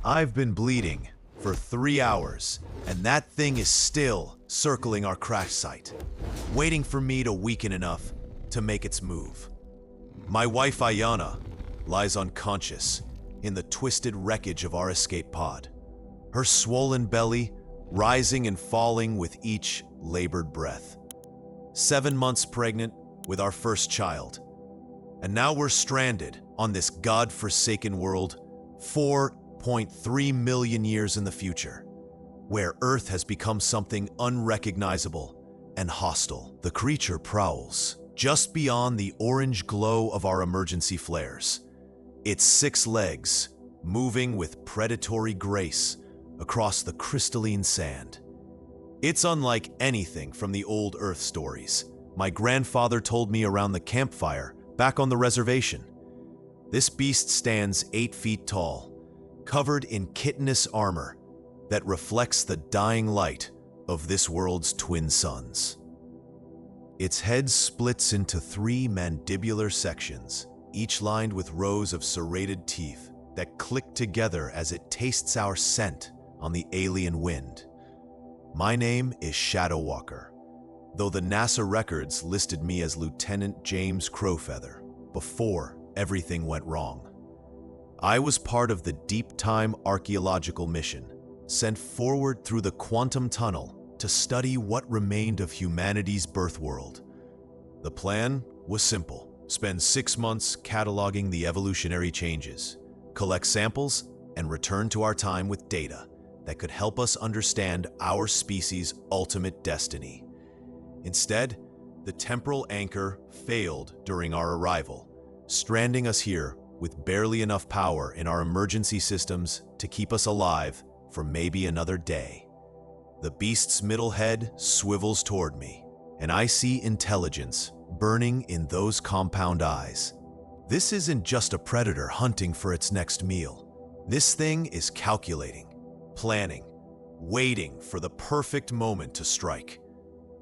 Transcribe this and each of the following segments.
I've been bleeding for 3 hours, and that thing is still circling our crash site, waiting for me to weaken enough to make its move. My wife Ayana lies unconscious in the twisted wreckage of our escape pod, her swollen belly rising and falling with each labored breath. 7 months pregnant with our first child, and now we're stranded on this god-forsaken world 4.3 million years in the future, where Earth has become something unrecognizable and hostile. The creature prowls just beyond the orange glow of our emergency flares, its 6 legs moving with predatory grace across the crystalline sand. It's unlike anything from the old Earth stories my grandfather told me around the campfire back on the reservation. This beast stands 8 feet tall, covered in chitinous armor that reflects the dying light of this world's twin suns. Its head splits into 3 mandibular sections, each lined with rows of serrated teeth that click together as it tastes our scent on the alien wind. My name is Shadow Walker, though the NASA records listed me as Lieutenant James Crowfeather before everything went wrong. I was part of the Deep Time Archaeological Mission, sent forward through the quantum tunnel to study what remained of humanity's birth world. The plan was simple: spend 6 months cataloging the evolutionary changes, collect samples, and return to our time with data that could help us understand our species' ultimate destiny. Instead, the temporal anchor failed during our arrival, stranding us here with barely enough power in our emergency systems to keep us alive for maybe another day. The beast's middle head swivels toward me, and I see intelligence burning in those compound eyes. This isn't just a predator hunting for its next meal. This thing is calculating, planning, waiting for the perfect moment to strike.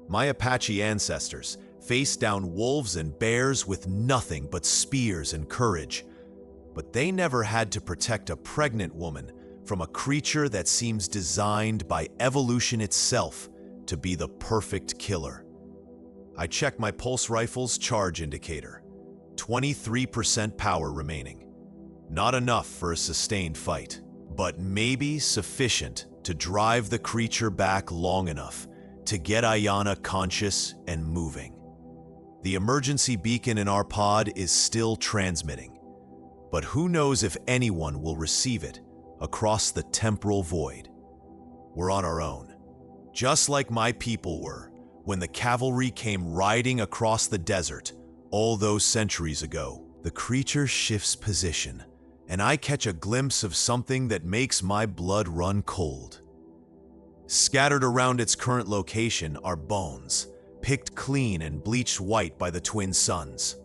My Apache ancestors faced down wolves and bears with nothing but spears and courage, but they never had to protect a pregnant woman from a creature that seems designed by evolution itself to be the perfect killer. I check my pulse rifle's charge indicator. 23% power remaining. Not enough for a sustained fight, but maybe sufficient to drive the creature back long enough to get Ayana conscious and moving. The emergency beacon in our pod is still transmitting, but who knows if anyone will receive it across the temporal void. We're on our own, just like my people were when the cavalry came riding across the desert all those centuries ago. The creature shifts position, and I catch a glimpse of something that makes my blood run cold. Scattered around its current location are bones, picked clean and bleached white by the twin suns.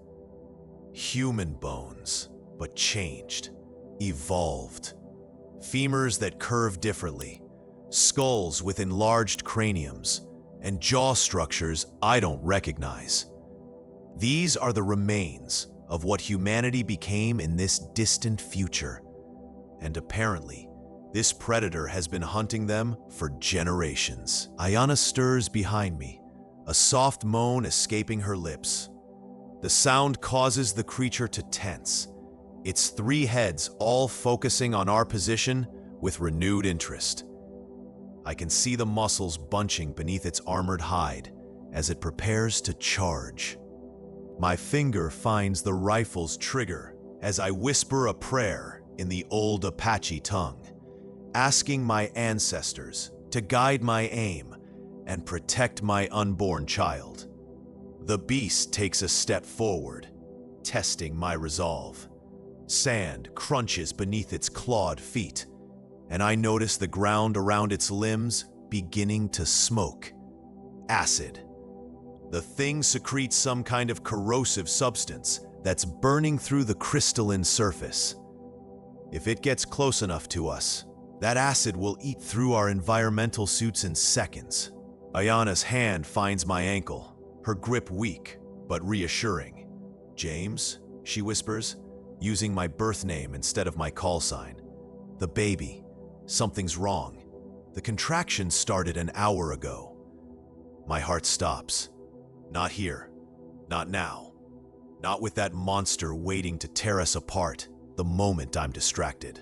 Human bones, but changed, evolved. Femurs that curve differently, skulls with enlarged craniums, and jaw structures I don't recognize. These are the remains of what humanity became in this distant future, and apparently, this predator has been hunting them for generations. Ayana stirs behind me, a soft moan escaping her lips. The sound causes the creature to tense, its 3 heads all focusing on our position with renewed interest. I can see the muscles bunching beneath its armored hide as it prepares to charge. My finger finds the rifle's trigger as I whisper a prayer in the old Apache tongue, asking my ancestors to guide my aim and protect my unborn child. The beast takes a step forward, testing my resolve. Sand crunches beneath its clawed feet, and I notice the ground around its limbs beginning to smoke. Acid. The thing secretes some kind of corrosive substance that's burning through the crystalline surface. If it gets close enough to us, that acid will eat through our environmental suits in seconds. Ayana's hand finds my ankle, her grip weak but reassuring. "James," she whispers, using my birth name instead of my call sign. "The baby something's wrong. The contraction started an hour ago. My heart stops. Not here. Not now. Not with that monster waiting to tear us apart the moment I'm distracted.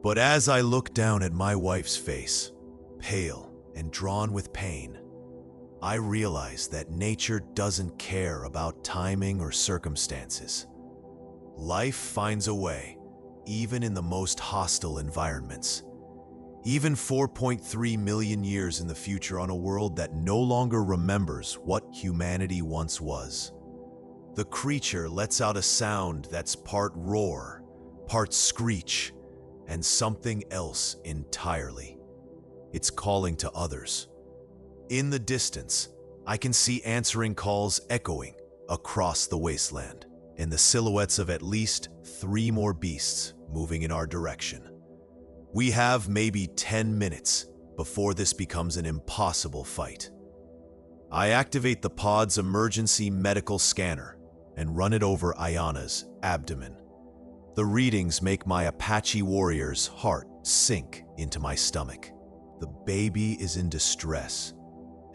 But as I look down at my wife's face, pale and drawn with pain, I realize that nature doesn't care about timing or circumstances. Life finds a way, even in the most hostile environments. Even 4.3 million years in the future on a world that no longer remembers what humanity once was. The creature lets out a sound that's part roar, part screech, and something else entirely. It's calling to others. In the distance, I can see answering calls echoing across the wasteland, and the silhouettes of at least 3 more beasts moving in our direction. We have maybe 10 minutes before this becomes an impossible fight. I activate the pod's emergency medical scanner and run it over Ayana's abdomen. The readings make my Apache warrior's heart sink into my stomach. The baby is in distress,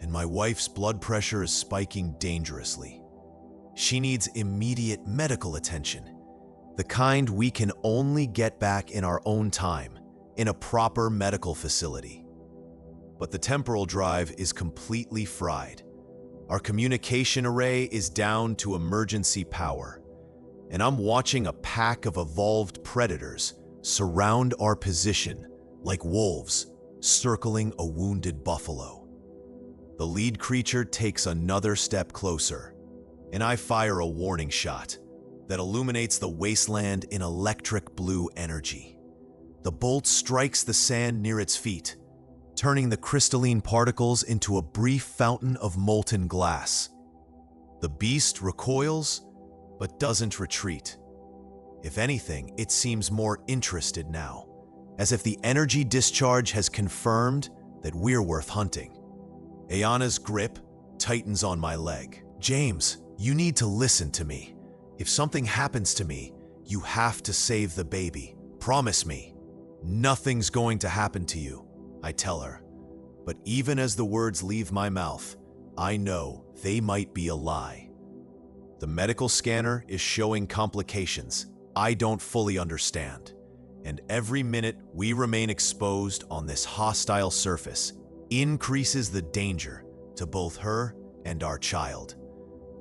and my wife's blood pressure is spiking dangerously. She needs immediate medical attention, the kind we can only get back in our own time, in a proper medical facility. But the temporal drive is completely fried. Our communication array is down to emergency power, and I'm watching a pack of evolved predators surround our position like wolves circling a wounded buffalo. The lead creature takes another step closer, and I fire a warning shot that illuminates the wasteland in electric blue energy. The bolt strikes the sand near its feet, turning the crystalline particles into a brief fountain of molten glass. The beast recoils, but doesn't retreat. If anything, it seems more interested now, as if the energy discharge has confirmed that we're worth hunting. Ayana's grip tightens on my leg. James, you need to listen to me. If something happens to me, you have to save the baby. Promise me. Nothing's going to happen to you, I tell her. But even as the words leave my mouth, I know they might be a lie. The medical scanner is showing complications I don't fully understand, and every minute we remain exposed on this hostile surface increases the danger to both her and our child.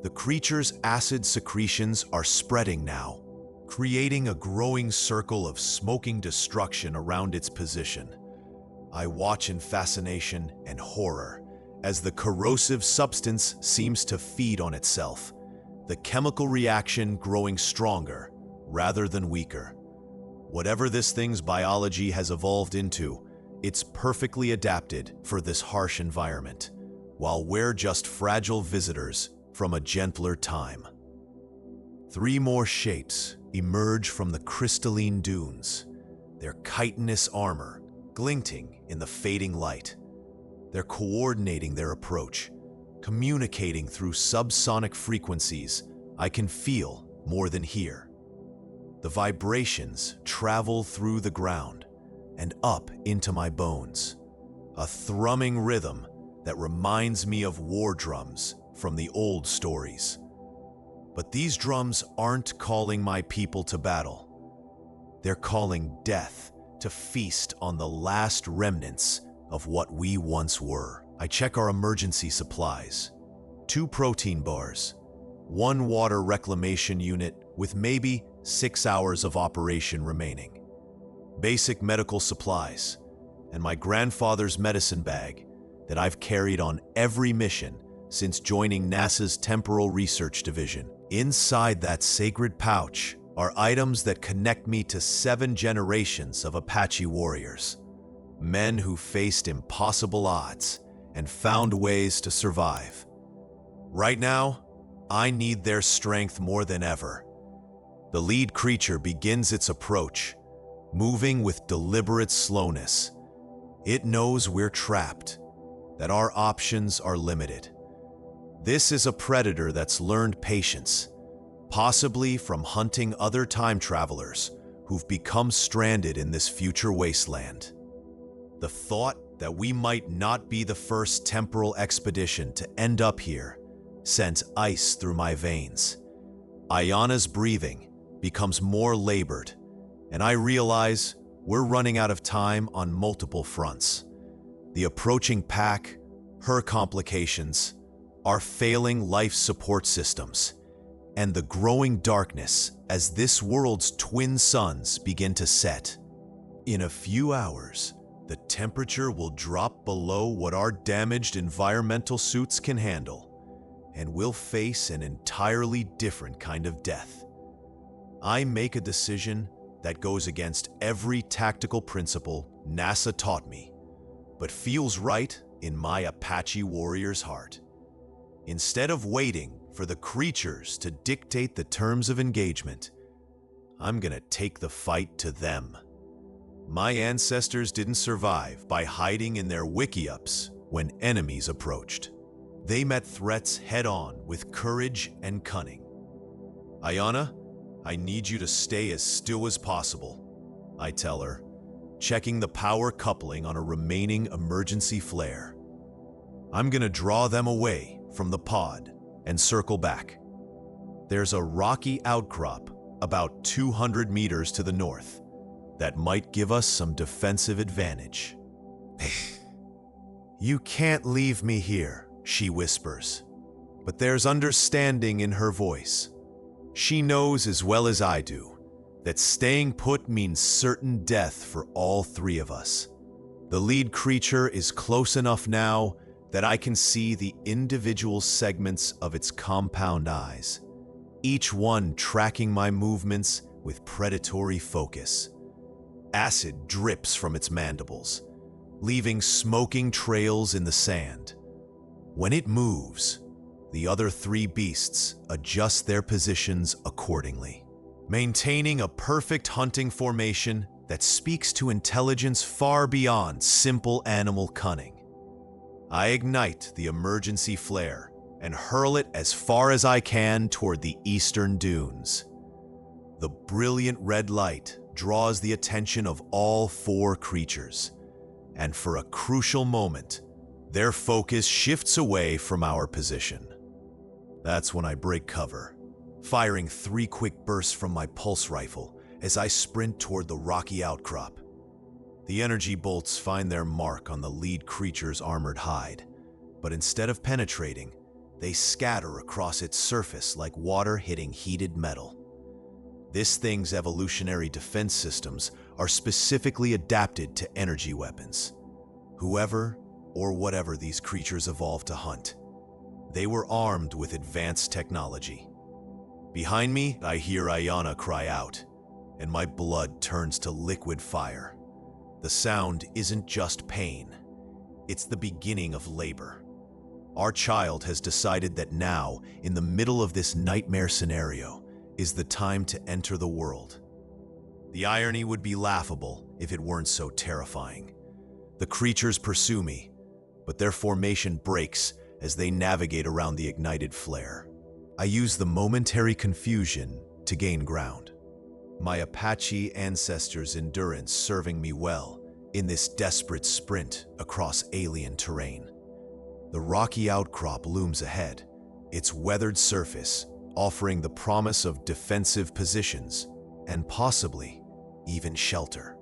The creature's acid secretions are spreading now, creating a growing circle of smoking destruction around its position. I watch in fascination and horror as the corrosive substance seems to feed on itself, the chemical reaction growing stronger rather than weaker. Whatever this thing's biology has evolved into, it's perfectly adapted for this harsh environment, while we're just fragile visitors from a gentler time. 3 more shapes emerge from the crystalline dunes, their chitinous armor glinting in the fading light. They're coordinating their approach, communicating through subsonic frequencies I can feel more than hear. The vibrations travel through the ground and up into my bones, a thrumming rhythm that reminds me of war drums from the old stories. But these drums aren't calling my people to battle. They're calling death to feast on the last remnants of what we once were. I check our emergency supplies. 2 protein bars, 1 water reclamation unit with maybe 6 hours of operation remaining, basic medical supplies, and my grandfather's medicine bag that I've carried on every mission since joining NASA's Temporal Research Division. Inside that sacred pouch are items that connect me to 7 generations of Apache warriors, men who faced impossible odds and found ways to survive. Right now, I need their strength more than ever. The lead creature begins its approach, moving with deliberate slowness. It knows we're trapped, that our options are limited. This is a predator that's learned patience, possibly from hunting other time travelers who've become stranded in this future wasteland. The thought that we might not be the first temporal expedition to end up here sends ice through my veins. Ayana's breathing becomes more labored, and I realize we're running out of time on multiple fronts. The approaching pack, her complications, our failing life support systems, and the growing darkness as this world's twin suns begin to set. In a few hours, the temperature will drop below what our damaged environmental suits can handle, and we'll face an entirely different kind of death. I make a decision that goes against every tactical principle NASA taught me, but feels right in my Apache warrior's heart. Instead of waiting for the creatures to dictate the terms of engagement, I'm gonna take the fight to them. My ancestors didn't survive by hiding in their wiki-ups when enemies approached. They met threats head-on with courage and cunning. Ayana, I need you to stay as still as possible, I tell her, checking the power coupling on a remaining emergency flare. I'm gonna draw them away from the pod and circle back. There's a rocky outcrop about 200 meters to the north that might give us some defensive advantage. You can't leave me here, she whispers, but there's understanding in her voice. She knows as well as I do that staying put means certain death for all three of us. The lead creature is close enough now that I can see the individual segments of its compound eyes, each one tracking my movements with predatory focus. Acid drips from its mandibles, leaving smoking trails in the sand. When it moves, the other three beasts adjust their positions accordingly, maintaining a perfect hunting formation that speaks to intelligence far beyond simple animal cunning. I ignite the emergency flare and hurl it as far as I can toward the eastern dunes. The brilliant red light draws the attention of all four creatures, and for a crucial moment, their focus shifts away from our position. That's when I break cover, firing 3 quick bursts from my pulse rifle as I sprint toward the rocky outcrop. The energy bolts find their mark on the lead creature's armored hide, but instead of penetrating, they scatter across its surface like water hitting heated metal. This thing's evolutionary defense systems are specifically adapted to energy weapons. Whoever or whatever these creatures evolved to hunt, they were armed with advanced technology. Behind me, I hear Ayana cry out, and my blood turns to liquid fire. The sound isn't just pain, it's the beginning of labor. Our child has decided that now, in the middle of this nightmare scenario, is the time to enter the world. The irony would be laughable if it weren't so terrifying. The creatures pursue me, but their formation breaks as they navigate around the ignited flare. I use the momentary confusion to gain ground. My Apache ancestors' endurance serving me well in this desperate sprint across alien terrain. The rocky outcrop looms ahead, its weathered surface offering the promise of defensive positions and possibly even shelter.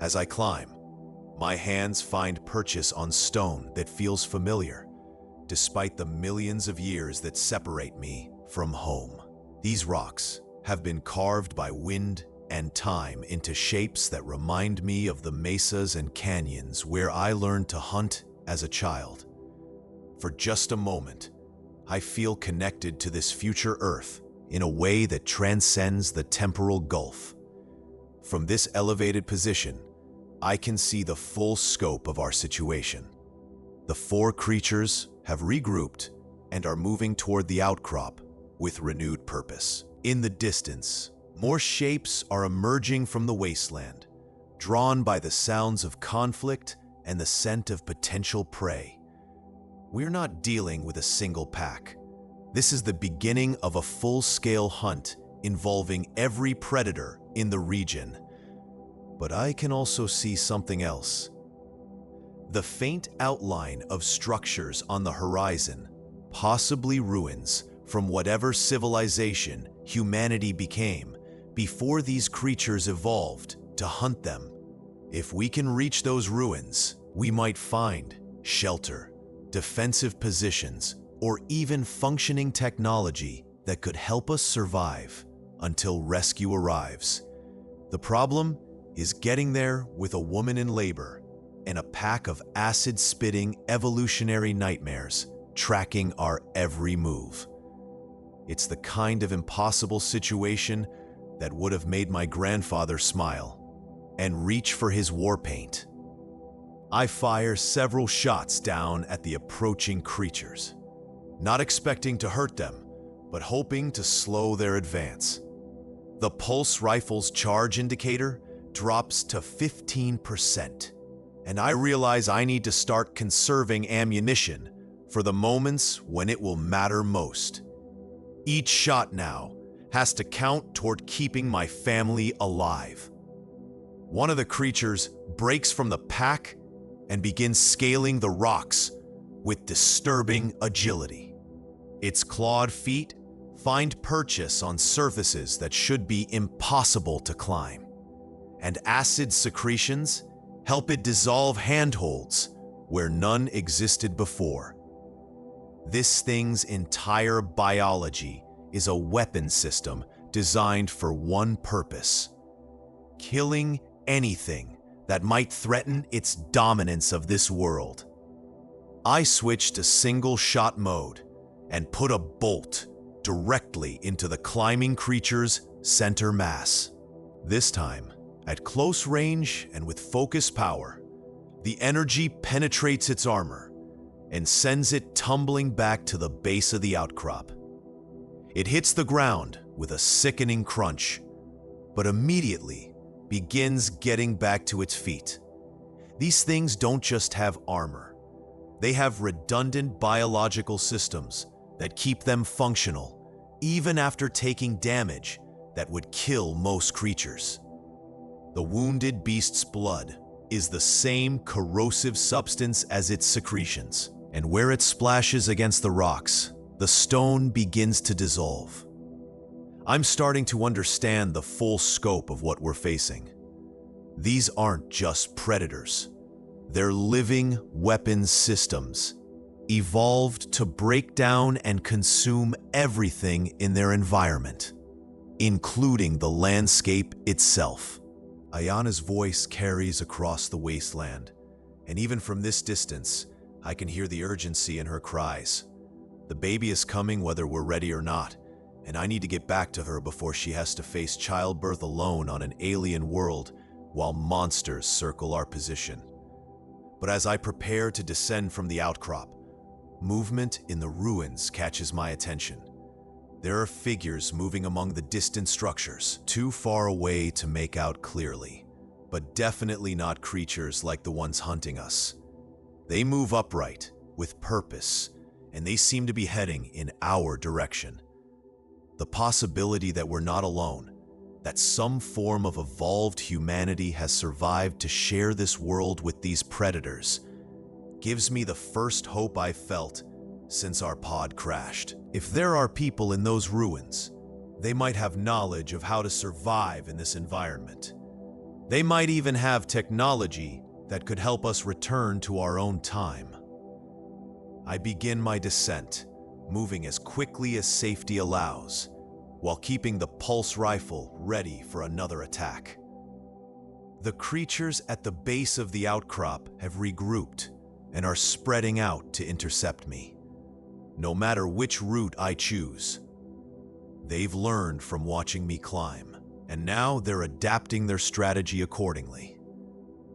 As I climb, my hands find purchase on stone that feels familiar, despite the millions of years that separate me from home. These rocks have been carved by wind and time into shapes that remind me of the mesas and canyons where I learned to hunt as a child. For just a moment, I feel connected to this future Earth in a way that transcends the temporal gulf. From this elevated position, I can see the full scope of our situation. The 4 creatures have regrouped and are moving toward the outcrop with renewed purpose. In the distance, more shapes are emerging from the wasteland, drawn by the sounds of conflict and the scent of potential prey. We're not dealing with a single pack. This is the beginning of a full-scale hunt involving every predator in the region. But I can also see something else. The faint outline of structures on the horizon, possibly ruins from whatever civilization humanity became before these creatures evolved to hunt them. If we can reach those ruins, we might find shelter, defensive positions, or even functioning technology that could help us survive until rescue arrives. The problem is getting there with a woman in labor and a pack of acid-spitting evolutionary nightmares tracking our every move. It's the kind of impossible situation that would have made my grandfather smile and reach for his war paint. I fire several shots down at the approaching creatures, not expecting to hurt them, but hoping to slow their advance. The pulse rifle's charge indicator drops to 15%, and I realize I need to start conserving ammunition for the moments when it will matter most. Each shot now has to count toward keeping my family alive. One of the creatures breaks from the pack and begins scaling the rocks with disturbing agility. Its clawed feet find purchase on surfaces that should be impossible to climb, and acid secretions help it dissolve handholds where none existed before. This thing's entire biology is a weapon system designed for one purpose: killing anything that might threaten its dominance of this world. I switch to single-shot mode and put a bolt directly into the climbing creature's center mass. This time, at close range and with focused power, the energy penetrates its armor and sends it tumbling back to the base of the outcrop. It hits the ground with a sickening crunch, but immediately begins getting back to its feet. These things don't just have armor. They have redundant biological systems that keep them functional, even after taking damage that would kill most creatures. The wounded beast's blood is the same corrosive substance as its secretions, and where it splashes against the rocks, the stone begins to dissolve. I'm starting to understand the full scope of what we're facing. These aren't just predators. They're living weapons systems, evolved to break down and consume everything in their environment, including the landscape itself. Ayana's voice carries across the wasteland, and even from this distance, I can hear the urgency in her cries. The baby is coming whether we're ready or not, and I need to get back to her before she has to face childbirth alone on an alien world while monsters circle our position. But as I prepare to descend from the outcrop, movement in the ruins catches my attention. There are figures moving among the distant structures, too far away to make out clearly, but definitely not creatures like the ones hunting us. They move upright, with purpose, and they seem to be heading in our direction. The possibility that we're not alone, that some form of evolved humanity has survived to share this world with these predators, gives me the first hope I've felt since our pod crashed. If there are people in those ruins, they might have knowledge of how to survive in this environment. They might even have technology that could help us return to our own time. I begin my descent, moving as quickly as safety allows, while keeping the pulse rifle ready for another attack. The creatures at the base of the outcrop have regrouped and are spreading out to intercept me. No matter which route I choose, they've learned from watching me climb, and now they're adapting their strategy accordingly.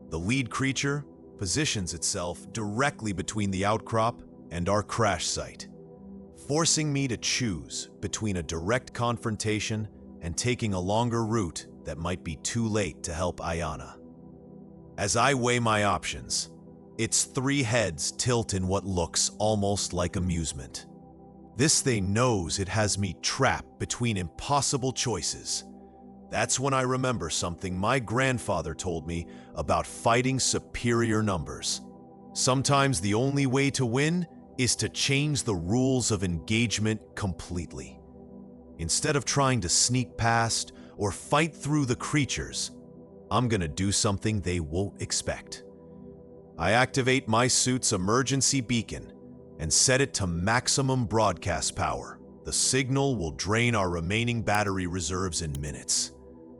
The lead creature positions itself directly between the outcrop and our crash site, forcing me to choose between a direct confrontation and taking a longer route that might be too late to help Ayana. As I weigh my options, its three heads tilt in what looks almost like amusement. This thing knows it has me trapped between impossible choices. That's when I remember something my grandfather told me about fighting superior numbers. Sometimes the only way to win is to change the rules of engagement completely. Instead of trying to sneak past or fight through the creatures, I'm gonna do something they won't expect. I activate my suit's emergency beacon and set it to maximum broadcast power. The signal will drain our remaining battery reserves in minutes,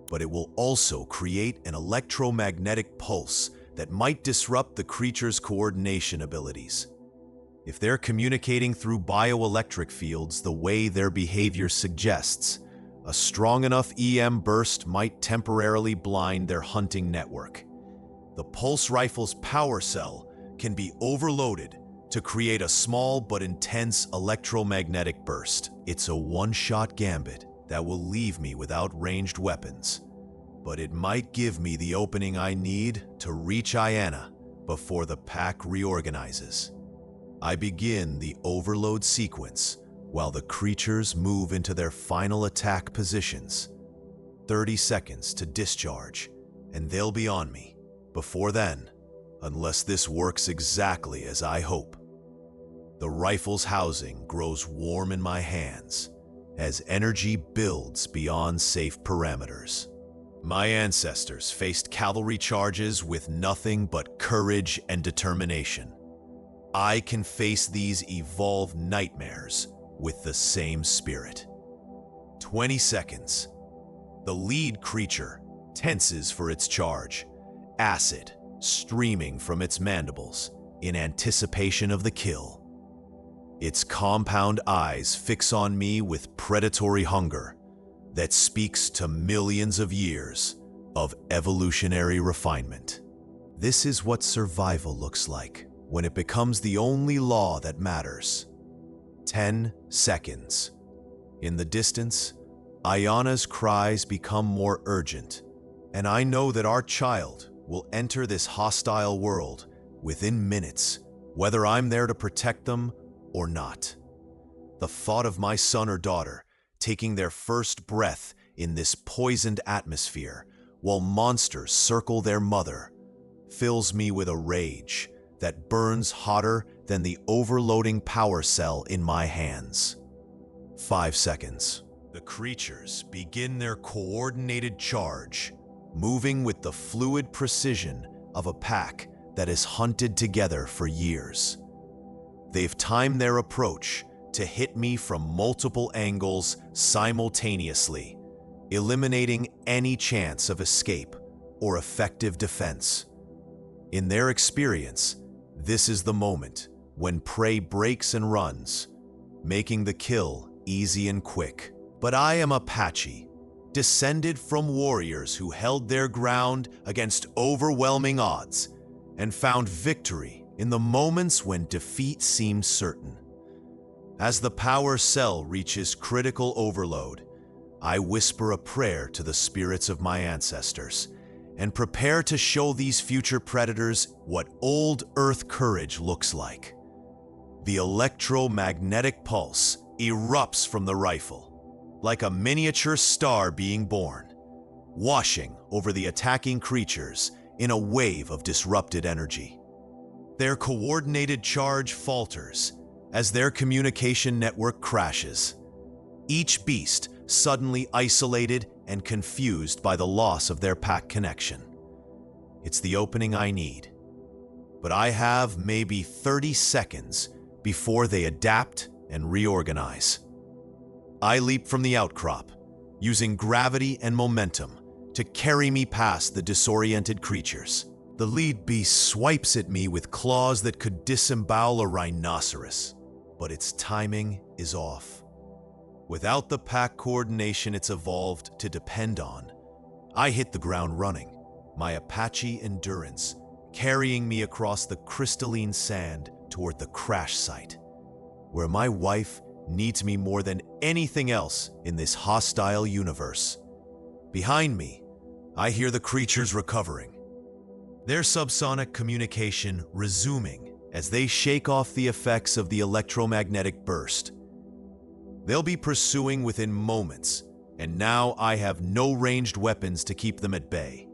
but it will also create an electromagnetic pulse that might disrupt the creature's coordination abilities. If they're communicating through bioelectric fields the way their behavior suggests, a strong enough EM burst might temporarily blind their hunting network. The pulse rifle's power cell can be overloaded to create a small but intense electromagnetic burst. It's a one-shot gambit that will leave me without ranged weapons, but it might give me the opening I need to reach Iana before the pack reorganizes. I begin the overload sequence while the creatures move into their final attack positions. 30 seconds to discharge, and they'll be on me. Before then, unless this works exactly as I hope. The rifle's housing grows warm in my hands as energy builds beyond safe parameters. My ancestors faced cavalry charges with nothing but courage and determination. I can face these evolved nightmares with the same spirit. 20 seconds. The lead creature tenses for its charge, acid streaming from its mandibles in anticipation of the kill. Its compound eyes fix on me with predatory hunger that speaks to millions of years of evolutionary refinement. This is what survival looks like when it becomes the only law that matters. 10 seconds. In the distance, Ayana's cries become more urgent, and I know that our child will enter this hostile world within minutes, whether I'm there to protect them or not. The thought of my son or daughter taking their first breath in this poisoned atmosphere while monsters circle their mother fills me with a rage that burns hotter than the overloading power cell in my hands. 5 seconds. The creatures begin their coordinated charge, moving with the fluid precision of a pack that has hunted together for years. They've timed their approach to hit me from multiple angles simultaneously, eliminating any chance of escape or effective defense. In their experience, this is the moment when prey breaks and runs, making the kill easy and quick. But I am Apache, descended from warriors who held their ground against overwhelming odds and found victory in the moments when defeat seemed certain. As the power cell reaches critical overload, I whisper a prayer to the spirits of my ancestors and prepare to show these future predators what old Earth courage looks like. The electromagnetic pulse erupts from the rifle, like a miniature star being born, washing over the attacking creatures in a wave of disrupted energy. Their coordinated charge falters as their communication network crashes, each beast suddenly isolated and confused by the loss of their pack connection. It's the opening I need, but I have maybe 30 seconds before they adapt and reorganize. I leap from the outcrop, using gravity and momentum to carry me past the disoriented creatures. The lead beast swipes at me with claws that could disembowel a rhinoceros, but its timing is off. Without the pack coordination it's evolved to depend on, I hit the ground running, my Apache endurance carrying me across the crystalline sand toward the crash site, where my wife needs me more than anything else in this hostile universe. Behind me, I hear the creatures recovering, their subsonic communication resuming as they shake off the effects of the electromagnetic burst. They'll be pursuing within moments, and now I have no ranged weapons to keep them at bay.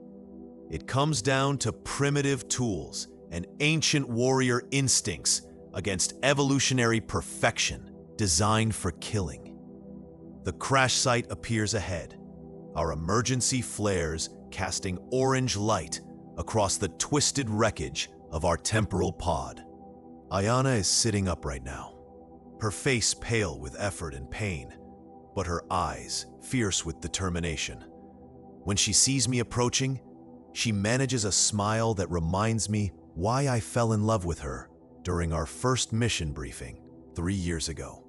It comes down to primitive tools and ancient warrior instincts against evolutionary perfection designed for killing. The crash site appears ahead, our emergency flares casting orange light across the twisted wreckage of our temporal pod. Ayana is sitting up right now, her face pale with effort and pain, but her eyes fierce with determination. When she sees me approaching, she manages a smile that reminds me why I fell in love with her during our first mission briefing 3 years ago.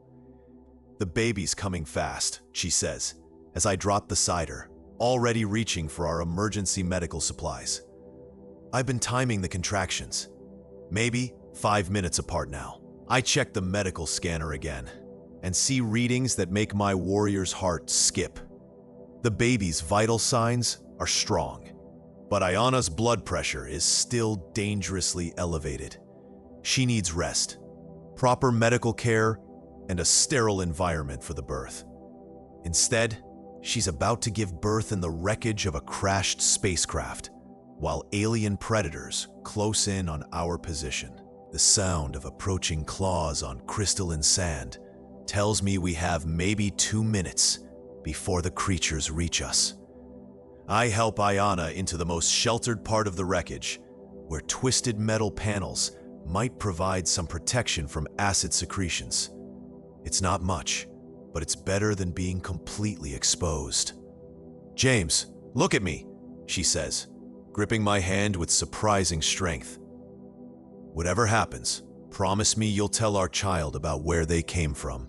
"The baby's coming fast," she says, as I drop beside her, already reaching for our emergency medical supplies. I've been timing the contractions, maybe 5 minutes apart now. I check the medical scanner again and see readings that make my warrior's heart skip. The baby's vital signs are strong, but Ayana's blood pressure is still dangerously elevated. She needs rest, proper medical care, and a sterile environment for the birth. Instead, she's about to give birth in the wreckage of a crashed spacecraft, while alien predators close in on our position. The sound of approaching claws on crystalline sand tells me we have maybe 2 minutes before the creatures reach us. I help Ayana into the most sheltered part of the wreckage, where twisted metal panels might provide some protection from acid secretions. It's not much, but it's better than being completely exposed. "James, look at me," she says, gripping my hand with surprising strength. "Whatever happens, promise me you'll tell our child about where they came from.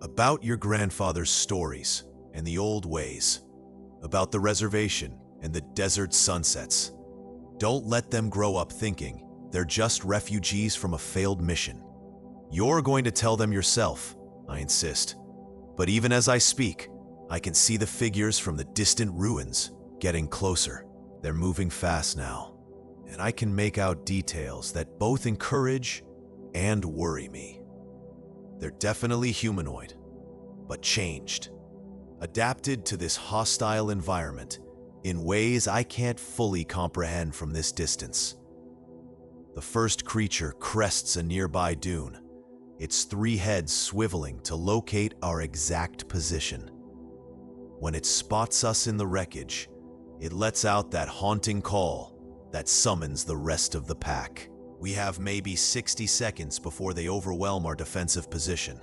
About your grandfather's stories and the old ways. About the reservation and the desert sunsets. Don't let them grow up thinking they're just refugees from a failed mission. You're going to tell them yourself," I insist. But even as I speak, I can see the figures from the distant ruins getting closer. They're moving fast now, and I can make out details that both encourage and worry me. They're definitely humanoid, but changed, adapted to this hostile environment in ways I can't fully comprehend from this distance. The first creature crests a nearby dune, its 3 heads swiveling to locate our exact position. When it spots us in the wreckage, it lets out that haunting call that summons the rest of the pack. We have maybe 60 seconds before they overwhelm our defensive position.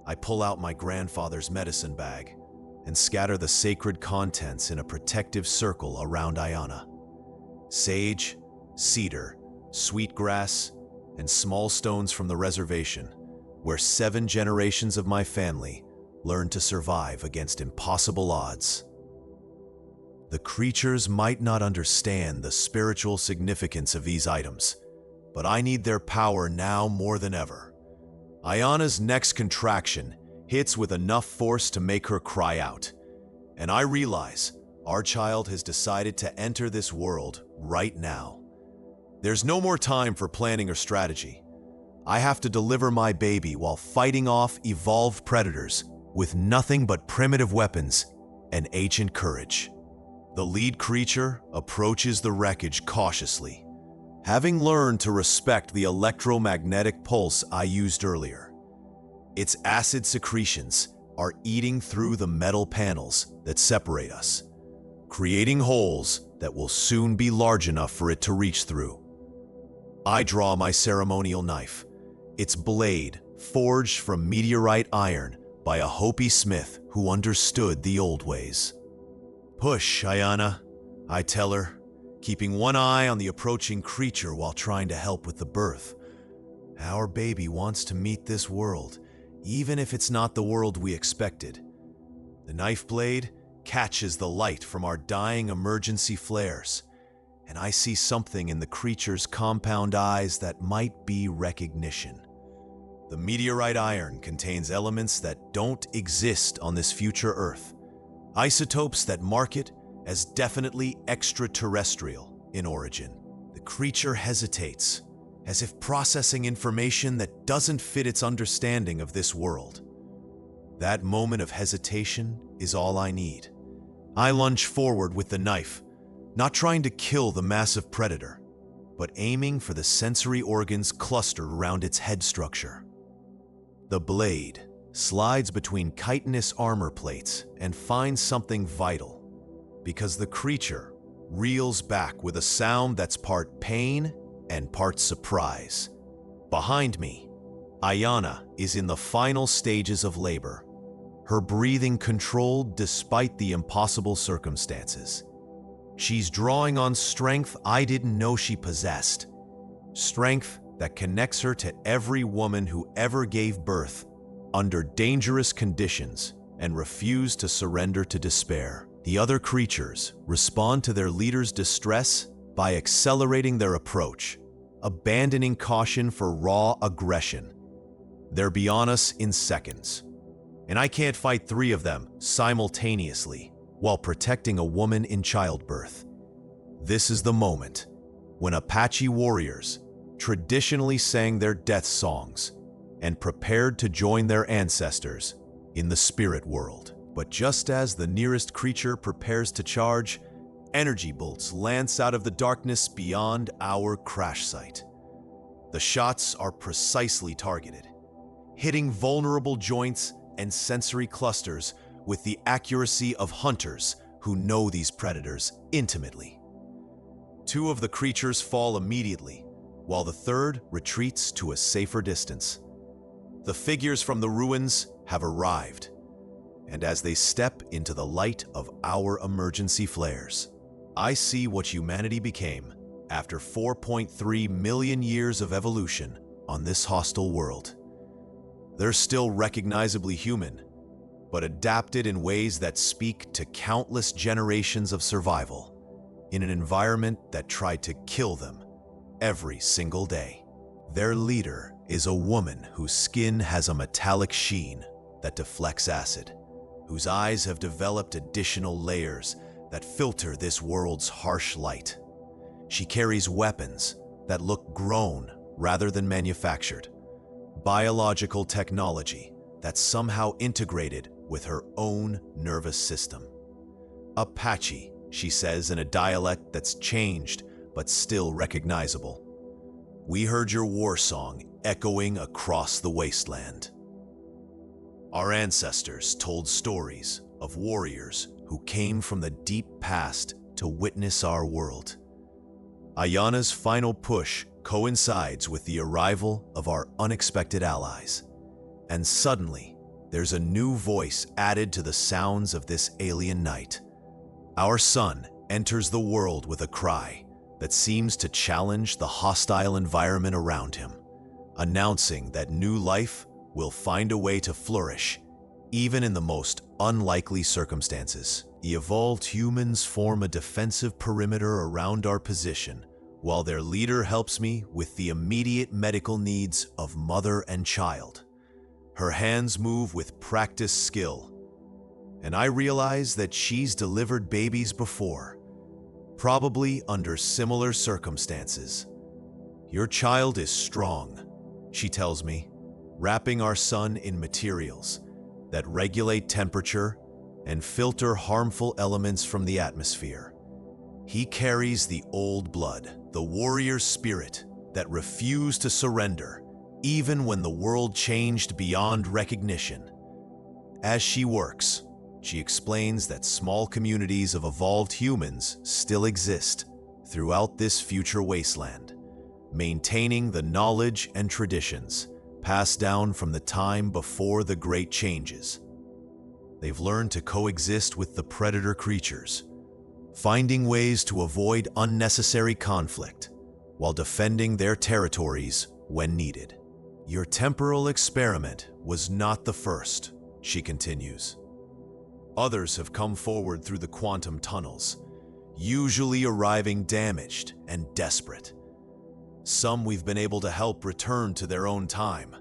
I pull out my grandfather's medicine bag and scatter the sacred contents in a protective circle around Ayana. Sage, cedar, sweetgrass, and small stones from the reservation, where 7 generations of my family learned to survive against impossible odds. The creatures might not understand the spiritual significance of these items, but I need their power now more than ever. Ayana's next contraction hits with enough force to make her cry out, and I realize our child has decided to enter this world right now. There's no more time for planning or strategy. I have to deliver my baby while fighting off evolved predators with nothing but primitive weapons and ancient courage. The lead creature approaches the wreckage cautiously, having learned to respect the electromagnetic pulse I used earlier. Its acid secretions are eating through the metal panels that separate us, creating holes that will soon be large enough for it to reach through. I draw my ceremonial knife, its blade forged from meteorite iron by a Hopi smith who understood the old ways. "Push, Ayana," I tell her, keeping one eye on the approaching creature while trying to help with the birth. Our baby wants to meet this world, even if it's not the world we expected. The knife blade catches the light from our dying emergency flares, and I see something in the creature's compound eyes that might be recognition. The meteorite iron contains elements that don't exist on this future Earth, isotopes that mark it as definitely extraterrestrial in origin. The creature hesitates, as if processing information that doesn't fit its understanding of this world. That moment of hesitation is all I need. I lunge forward with the knife, not trying to kill the massive predator, but aiming for the sensory organs clustered around its head structure. The blade slides between chitinous armor plates and finds something vital, because the creature reels back with a sound that's part pain and part surprise. Behind me, Ayana is in the final stages of labor, her breathing controlled despite the impossible circumstances. She's drawing on strength I didn't know she possessed, strength that connects her to every woman who ever gave birth under dangerous conditions and refused to surrender to despair. The other creatures respond to their leader's distress by accelerating their approach, abandoning caution for raw aggression. They're beyond us in seconds, and I can't fight three of them simultaneously while protecting a woman in childbirth. This is the moment when Apache warriors traditionally sang their death songs and prepared to join their ancestors in the spirit world. But just as the nearest creature prepares to charge, energy bolts lance out of the darkness beyond our crash site. The shots are precisely targeted, hitting vulnerable joints and sensory clusters with the accuracy of hunters who know these predators intimately. Two of the creatures fall immediately, while the third retreats to a safer distance. The figures from the ruins have arrived, and as they step into the light of our emergency flares, I see what humanity became after 4.3 million years of evolution on this hostile world. They're still recognizably human, but adapted in ways that speak to countless generations of survival in an environment that tried to kill them every single day. Their leader is a woman whose skin has a metallic sheen that deflects acid, whose eyes have developed additional layers that filter this world's harsh light. She carries weapons that look grown rather than manufactured, biological technology that's somehow integrated with her own nervous system. Apache, she says in a dialect that's changed but still recognizable. We heard your war song echoing across the wasteland. Our ancestors told stories of warriors who came from the deep past to witness our world. Ayana's final push coincides with the arrival of our unexpected allies, and suddenly there's a new voice added to the sounds of this alien night. Our son enters the world with a cry that seems to challenge the hostile environment around him, announcing that new life will find a way to flourish, even in the most unlikely circumstances. The evolved humans form a defensive perimeter around our position, while their leader helps me with the immediate medical needs of mother and child. Her hands move with practiced skill, and I realize that she's delivered babies before, probably under similar circumstances. Your child is strong, she tells me, wrapping our son in materials that regulate temperature and filter harmful elements from the atmosphere. He carries the old blood, the warrior spirit that refused to surrender even when the world changed beyond recognition. As she works, she explains that small communities of evolved humans still exist throughout this future wasteland, maintaining the knowledge and traditions passed down from the time before the great changes. They've learned to coexist with the predator creatures, finding ways to avoid unnecessary conflict while defending their territories when needed. Your temporal experiment was not the first, she continues. Others have come forward through the quantum tunnels, usually arriving damaged and desperate. Some we've been able to help return to their own time.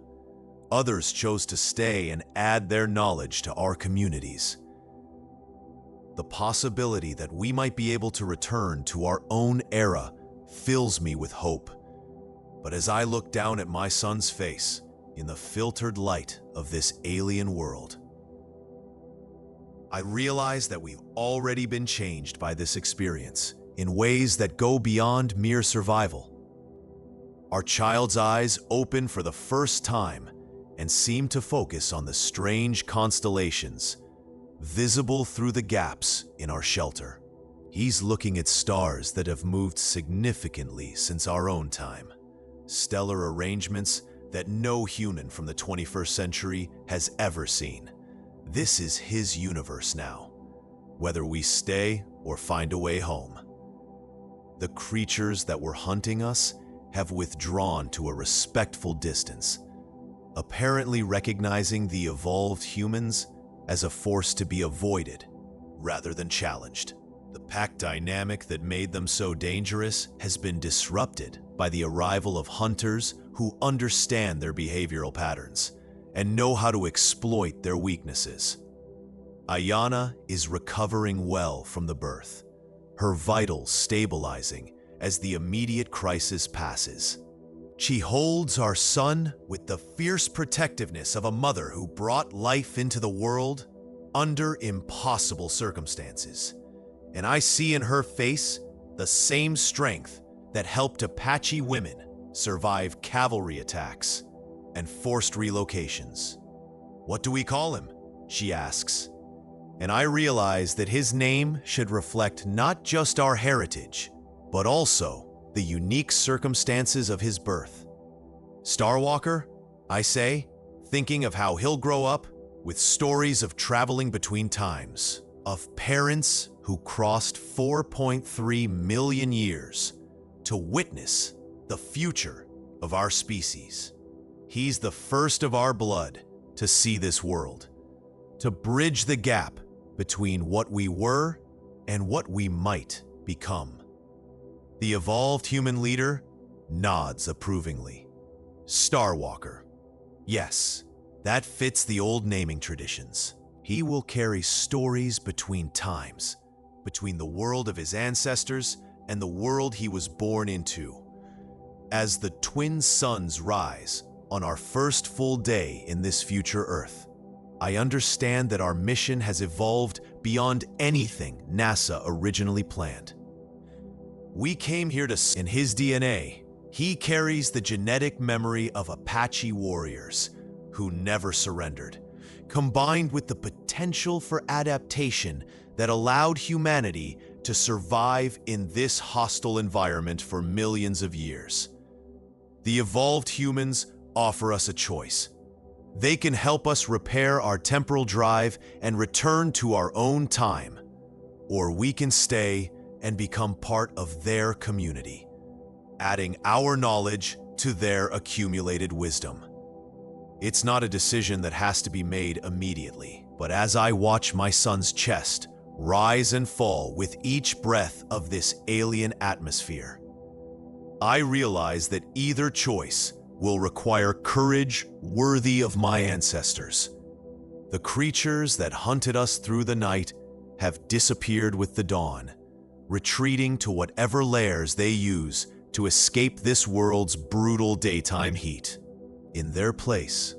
Others chose to stay and add their knowledge to our communities. The possibility that we might be able to return to our own era fills me with hope. But as I look down at my son's face in the filtered light of this alien world, I realize that we've already been changed by this experience in ways that go beyond mere survival. Our child's eyes open for the first time and seem to focus on the strange constellations visible through the gaps in our shelter. He's looking at stars that have moved significantly since our own time, stellar arrangements that no human from the 21st century has ever seen. This is his universe now, whether we stay or find a way home. The creatures that were hunting us have withdrawn to a respectful distance, apparently recognizing the evolved humans as a force to be avoided rather than challenged. The pack dynamic that made them so dangerous has been disrupted by the arrival of hunters who understand their behavioral patterns and know how to exploit their weaknesses. Ayana is recovering well from the birth, her vitals stabilizing as the immediate crisis passes. She holds our son with the fierce protectiveness of a mother who brought life into the world under impossible circumstances. And I see in her face the same strength that helped Apache women survive cavalry attacks and forced relocations. "What do we call him?" she asks. And I realize that his name should reflect not just our heritage, but also the unique circumstances of his birth. "Starwalker," I say, thinking of how he'll grow up with stories of traveling between times, of parents who crossed 4.3 million years to witness the future of our species. He's the first of our blood to see this world, to bridge the gap between what we were and what we might become. The evolved human leader nods approvingly. Starwalker. Yes, that fits the old naming traditions. He will carry stories between times, between the world of his ancestors and the world he was born into. As the twin suns rise on our first full day in this future Earth, I understand that our mission has evolved beyond anything NASA originally planned. We came here to in his DNA. He carries the genetic memory of Apache warriors who never surrendered, combined with the potential for adaptation that allowed humanity to survive in this hostile environment for millions of years. The evolved humans offer us a choice. They can help us repair our temporal drive and return to our own time, or we can stay and become part of their community, adding our knowledge to their accumulated wisdom. It's not a decision that has to be made immediately, but as I watch my son's chest rise and fall with each breath of this alien atmosphere, I realize that either choice will require courage worthy of my ancestors. The creatures that hunted us through the night have disappeared with the dawn, retreating to whatever lairs they use to escape this world's brutal daytime heat. In their place,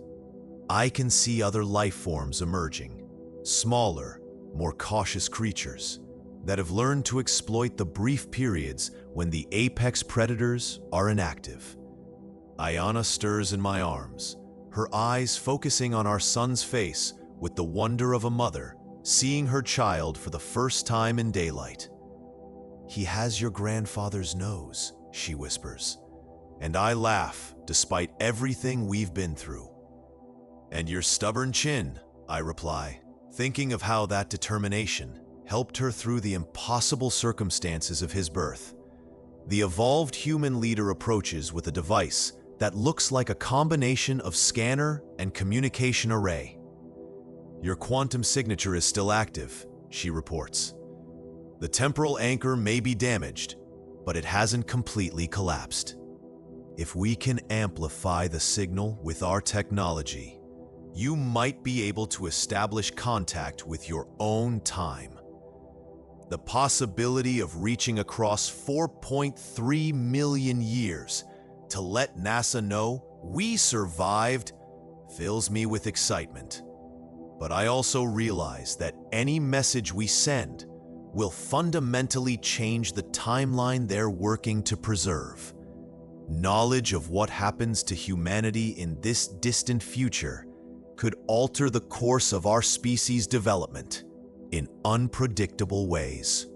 I can see other life forms emerging, smaller, more cautious creatures that have learned to exploit the brief periods when the apex predators are inactive. Ayana stirs in my arms, her eyes focusing on our son's face with the wonder of a mother seeing her child for the first time in daylight. "He has your grandfather's nose," she whispers, and I laugh despite everything we've been through. "And your stubborn chin," I reply, thinking of how that determination helped her through the impossible circumstances of his birth. The evolved human leader approaches with a device that looks like a combination of scanner and communication array. "Your quantum signature is still active," she reports. "The temporal anchor may be damaged, but it hasn't completely collapsed. If we can amplify the signal with our technology, you might be able to establish contact with your own time." The possibility of reaching across 4.3 million years to let NASA know we survived fills me with excitement. But I also realize that any message we send will fundamentally change the timeline they're working to preserve. Knowledge of what happens to humanity in this distant future could alter the course of our species' development in unpredictable ways.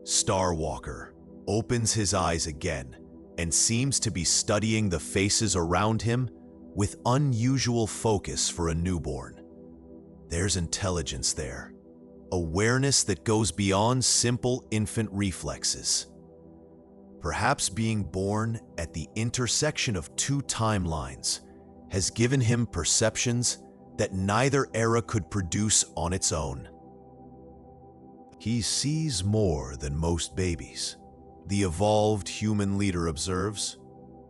Starwalker opens his eyes again and seems to be studying the faces around him with unusual focus for a newborn. There's intelligence there, awareness that goes beyond simple infant reflexes. Perhaps being born at the intersection of two timelines has given him perceptions that neither era could produce on its own. He sees more than most babies, the evolved human leader observes.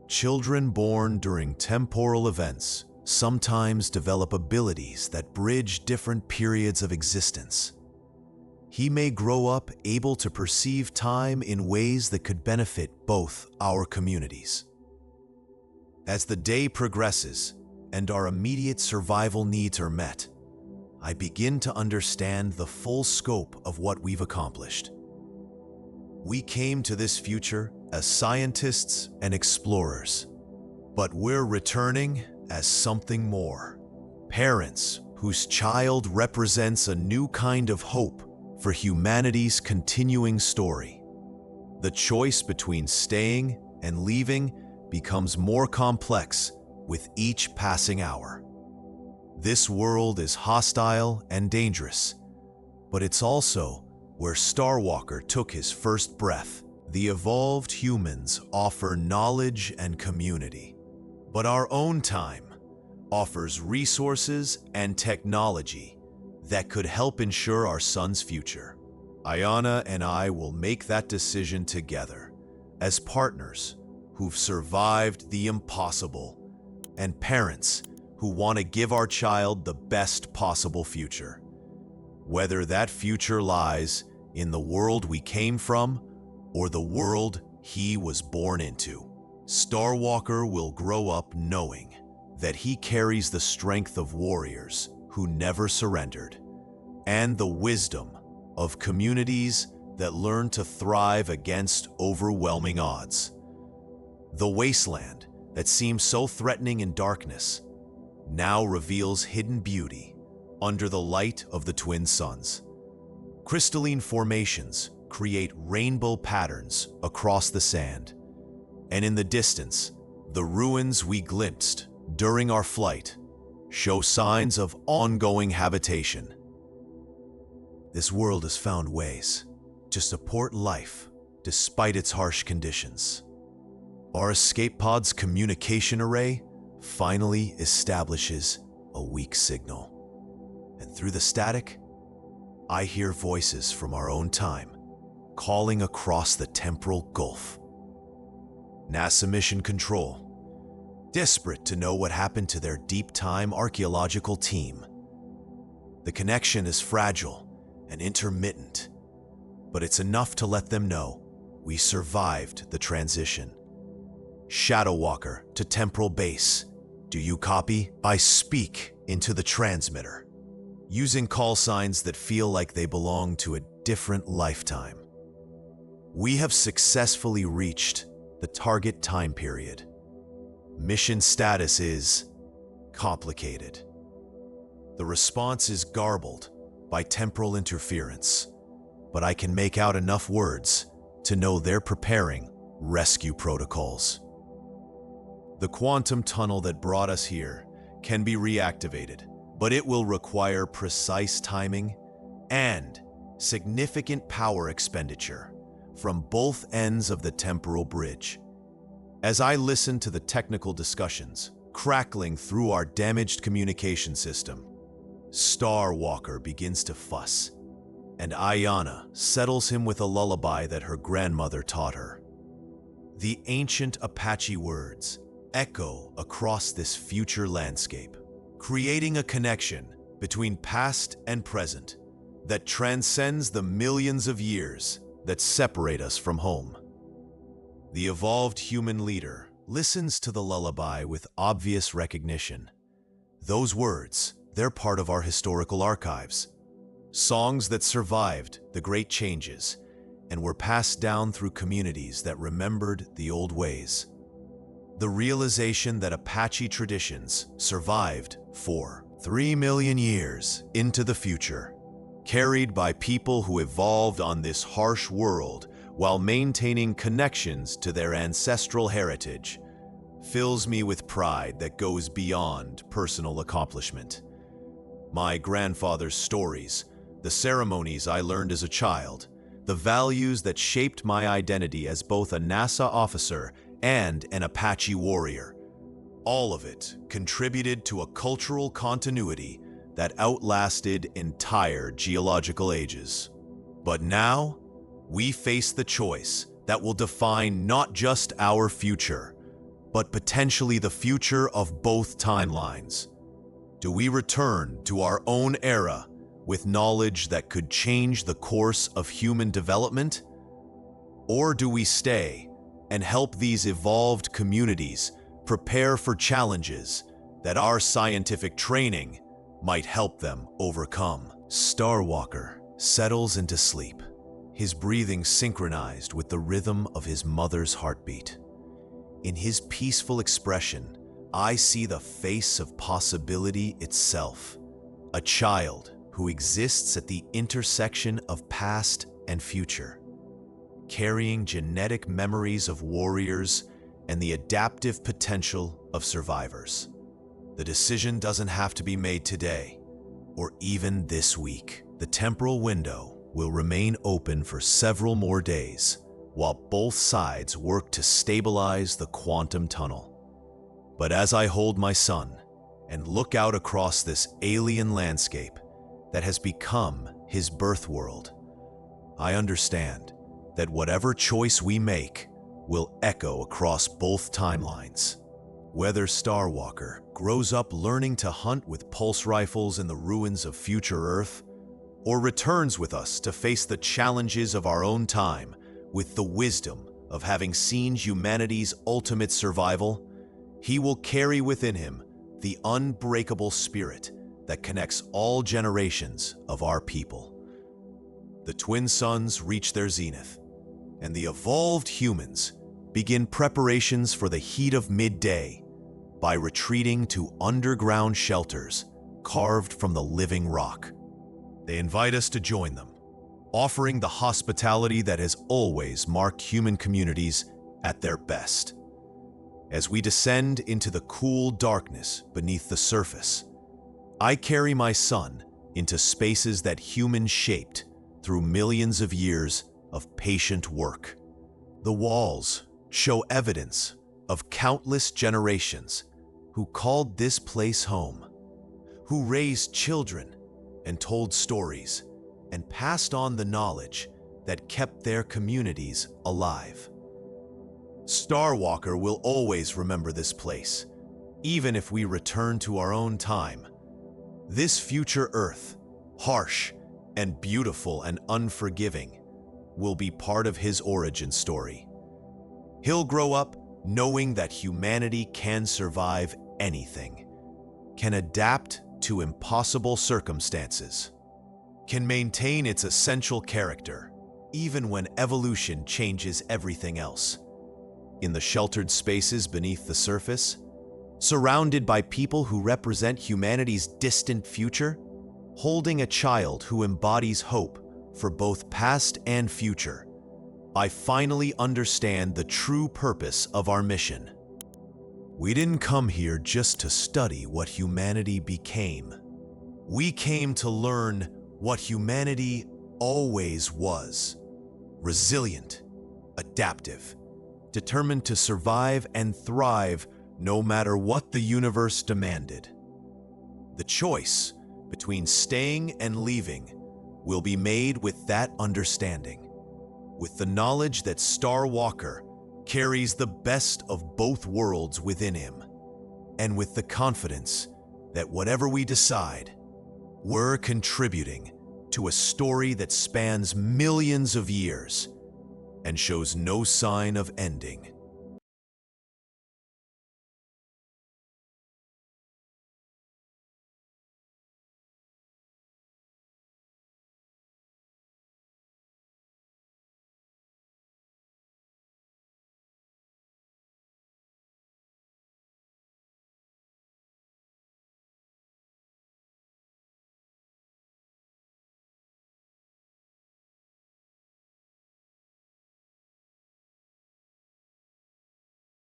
Children born during temporal events sometimes develop abilities that bridge different periods of existence. He may grow up able to perceive time in ways that could benefit both our communities. As the day progresses and our immediate survival needs are met, I begin to understand the full scope of what we've accomplished. We came to this future as scientists and explorers, but we're returning as something more. Parents whose child represents a new kind of hope for humanity's continuing story. The choice between staying and leaving becomes more complex with each passing hour. This world is hostile and dangerous, but it's also where Starwalker took his first breath. The evolved humans offer knowledge and community, but our own time offers resources and technology that could help ensure our son's future. Ayana and I will make that decision together as partners who've survived the impossible and parents who want to give our child the best possible future. Whether that future lies in the world we came from or the world he was born into, Starwalker will grow up knowing that he carries the strength of warriors who never surrendered and the wisdom of communities that learn to thrive against overwhelming odds. The wasteland that seemed so threatening in darkness now reveals hidden beauty under the light of the twin suns. Crystalline formations create rainbow patterns across the sand, and in the distance, the ruins we glimpsed during our flight show signs of ongoing habitation. This world has found ways to support life despite its harsh conditions. Our escape pod's communication array finally establishes a weak signal. And through the static, I hear voices from our own time calling across the temporal gulf. NASA Mission Control, desperate to know what happened to their deep time archaeological team. The connection is fragile and intermittent, but it's enough to let them know we survived the transition. Shadow Walker to temporal base. Do you copy? I speak into the transmitter, using call signs that feel like they belong to a different lifetime. We have successfully reached the target time period. Mission status is complicated. The response is garbled by temporal interference, but I can make out enough words to know they're preparing rescue protocols. The quantum tunnel that brought us here can be reactivated, but it will require precise timing and significant power expenditure from both ends of the temporal bridge. As I listen to the technical discussions crackling through our damaged communication system, Starwalker begins to fuss, and Ayana settles him with a lullaby that her grandmother taught her. The ancient Apache words echo across this future landscape, creating a connection between past and present that transcends the millions of years that separate us from home. The evolved human leader listens to the lullaby with obvious recognition. Those words They're part of our historical archives. Songs that survived the great changes and were passed down through communities that remembered the old ways. The realization that Apache traditions survived for 3 million years into the future, carried by people who evolved on this harsh world while maintaining connections to their ancestral heritage, fills me with pride that goes beyond personal accomplishment. My grandfather's stories, the ceremonies I learned as a child, the values that shaped my identity as both a NASA officer and an Apache warrior, all of it contributed to a cultural continuity that outlasted entire geological ages. But now, we face the choice that will define not just our future, but potentially the future of both timelines. Do we return to our own era with knowledge that could change the course of human development? Or do we stay and help these evolved communities prepare for challenges that our scientific training might help them overcome? Starwalker settles into sleep, his breathing synchronized with the rhythm of his mother's heartbeat. In his peaceful expression, I see the face of possibility itself, a child who exists at the intersection of past and future, carrying genetic memories of warriors and the adaptive potential of survivors. The decision doesn't have to be made today, or even this week. The temporal window will remain open for several more days, while both sides work to stabilize the quantum tunnel. But as I hold my son and look out across this alien landscape that has become his birth world, I understand that whatever choice we make will echo across both timelines. Whether Starwalker grows up learning to hunt with pulse rifles in the ruins of future Earth, or returns with us to face the challenges of our own time with the wisdom of having seen humanity's ultimate survival, he will carry within him the unbreakable spirit that connects all generations of our people. The twin suns reach their zenith, and the evolved humans begin preparations for the heat of midday by retreating to underground shelters carved from the living rock. They invite us to join them, offering the hospitality that has always marked human communities at their best. As we descend into the cool darkness beneath the surface, I carry my son into spaces that humans shaped through millions of years of patient work. The walls show evidence of countless generations who called this place home, who raised children and told stories and passed on the knowledge that kept their communities alive. Starwalker will always remember this place, even if we return to our own time. This future Earth, harsh and beautiful and unforgiving, will be part of his origin story. He'll grow up knowing that humanity can survive anything, can adapt to impossible circumstances, can maintain its essential character, even when evolution changes everything else. In the sheltered spaces beneath the surface, surrounded by people who represent humanity's distant future, holding a child who embodies hope for both past and future, I finally understand the true purpose of our mission. We didn't come here just to study what humanity became. We came to learn what humanity always was: resilient, adaptive, determined to survive and thrive no matter what the universe demanded. The choice between staying and leaving will be made with that understanding, with the knowledge that Starwalker carries the best of both worlds within him, and with the confidence that whatever we decide, we're contributing to a story that spans millions of years and shows no sign of ending.